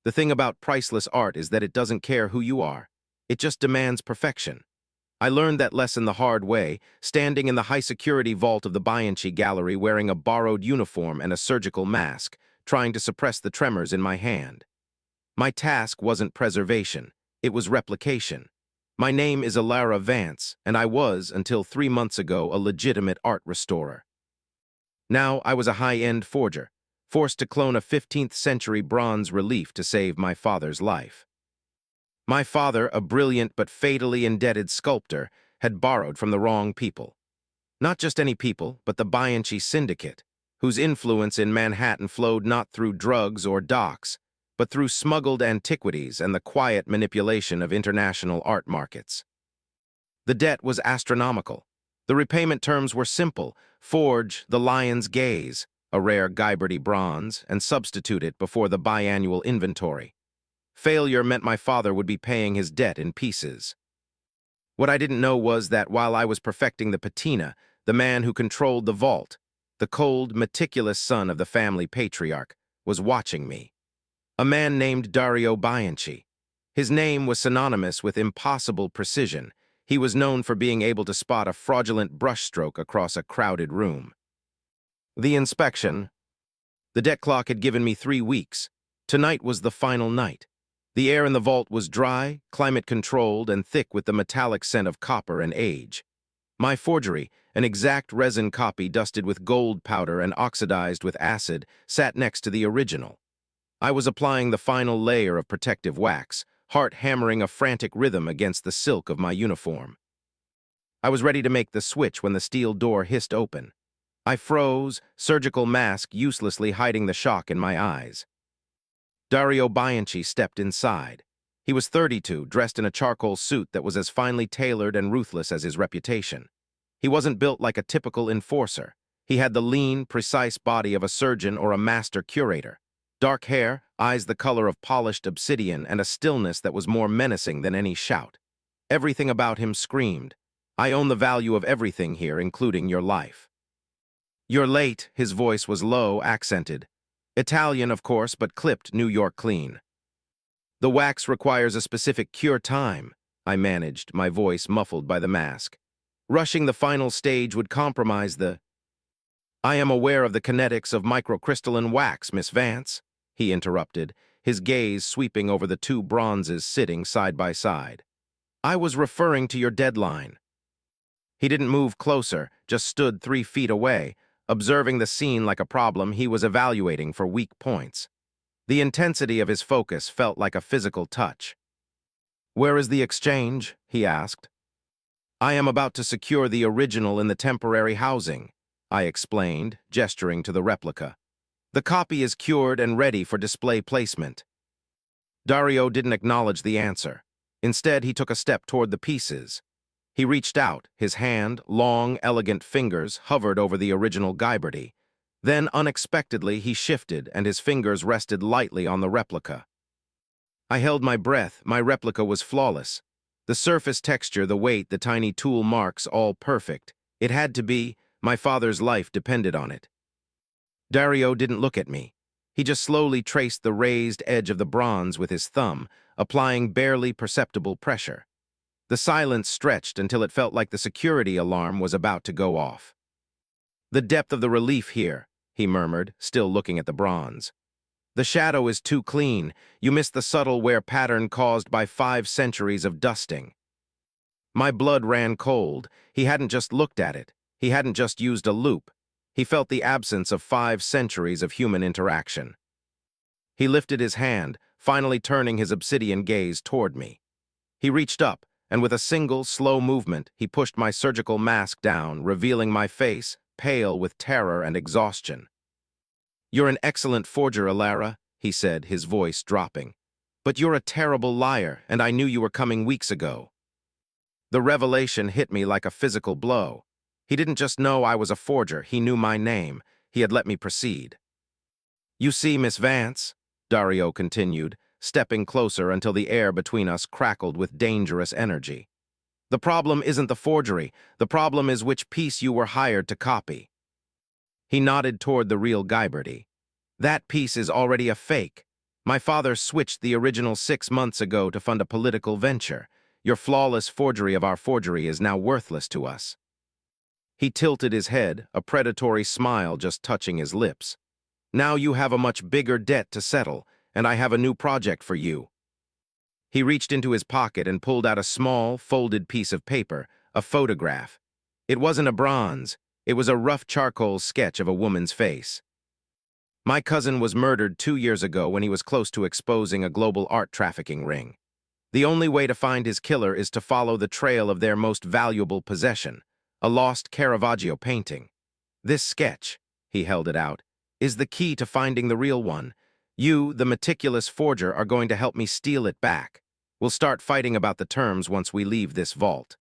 The thing about priceless art is that it doesn't care who you are. It just demands perfection. I learned that lesson the hard way, standing in the high-security vault of the Bianchi gallery wearing a borrowed uniform and a surgical mask, trying to suppress the tremors in my hand. My task wasn't preservation, it was replication. My name is Elara Vance, and I was, until 3 months ago, a legitimate art restorer. Now I was a high-end forger, forced to clone a 15th-century bronze relief to save my father's life. My father, a brilliant but fatally indebted sculptor, had borrowed from the wrong people. Not just any people, but the Bianchi Syndicate, whose influence in Manhattan flowed not through drugs or docks, but through smuggled antiquities and the quiet manipulation of international art markets. The debt was astronomical. The repayment terms were simple: forge the lion's gaze, a rare Guyberty bronze, and substitute it before the biannual inventory. Failure meant my father would be paying his debt in pieces. What I didn't know was that while I was perfecting the patina, the man who controlled the vault, the cold, meticulous son of the family patriarch, was watching me. A man named Dario Bianchi. His name was synonymous with impossible precision. He was known for being able to spot a fraudulent brushstroke across a crowded room. The inspection. The debt clock had given me 3 weeks. Tonight was the final night. The air in the vault was dry, climate-controlled, and thick with the metallic scent of copper and age. My forgery, an exact resin copy dusted with gold powder and oxidized with acid, sat next to the original. I was applying the final layer of protective wax, heart hammering a frantic rhythm against the silk of my uniform. I was ready to make the switch when the steel door hissed open. I froze, surgical mask uselessly hiding the shock in my eyes. Dario Bianchi stepped inside. He was 32, dressed in a charcoal suit that was as finely tailored and ruthless as his reputation. He wasn't built like a typical enforcer. He had the lean, precise body of a surgeon or a master curator. Dark hair, eyes the color of polished obsidian, and a stillness that was more menacing than any shout. Everything about him screamed, "I own the value of everything here, including your life." "You're late," his voice was low, accented. Italian, of course, but clipped New York clean. "The wax requires a specific cure time," I managed, my voice muffled by the mask. "Rushing the final stage would compromise the—" "I am aware of the kinetics of microcrystalline wax, Miss Vance," he interrupted, his gaze sweeping over the 2 bronzes sitting side by side. "I was referring to your deadline." He didn't move closer, just stood 3 feet away, observing the scene like a problem he was evaluating for weak points. The intensity of his focus felt like a physical touch. "Where is the exchange?" he asked. "I am about to secure the original in the temporary housing," I explained, gesturing to the replica. "The copy is cured and ready for display placement." Dario didn't acknowledge the answer. Instead, he took a step toward the pieces. He reached out, his hand, long, elegant fingers, hovered over the original Guyberty. Then, unexpectedly, he shifted, and his fingers rested lightly on the replica. I held my breath. My replica was flawless. The surface texture, the weight, the tiny tool marks, all perfect. It had to be. My father's life depended on it. Dario didn't look at me. He just slowly traced the raised edge of the bronze with his thumb, applying barely perceptible pressure. The silence stretched until it felt like the security alarm was about to go off. "The depth of the relief here," he murmured, still looking at the bronze. "The shadow is too clean. You miss the subtle wear pattern caused by 5 centuries of dusting." My blood ran cold. He hadn't just looked at it. He hadn't just used a loupe. He felt the absence of 5 centuries of human interaction. He lifted his hand, finally turning his obsidian gaze toward me. He reached up, and with a single, slow movement, he pushed my surgical mask down, revealing my face, pale with terror and exhaustion. "You're an excellent forger, Elara," he said, his voice dropping. "But you're a terrible liar, and I knew you were coming weeks ago." The revelation hit me like a physical blow. He didn't just know I was a forger, he knew my name. He had let me proceed. "You see, Miss Vance," Dario continued, stepping closer until the air between us crackled with dangerous energy. "The problem isn't the forgery. The problem is which piece you were hired to copy." He nodded toward the real Guyberty. "That piece is already a fake. My father switched the original 6 months ago to fund a political venture. Your flawless forgery of our forgery is now worthless to us. He tilted his head, a predatory smile just touching his lips. Now you have a much bigger debt to settle, and I have a new project for you. He reached into his pocket and pulled out a small, folded piece of paper, a photograph. It wasn't a bronze. It was a rough charcoal sketch of a woman's face. My cousin was murdered 2 years ago when he was close to exposing a global art trafficking ring. The only way to find his killer is to follow the trail of their most valuable possession, a lost Caravaggio painting. This sketch, he held it out, is the key to finding the real one. You, the meticulous forger, are going to help me steal it back. We'll start fighting about the terms once we leave this vault.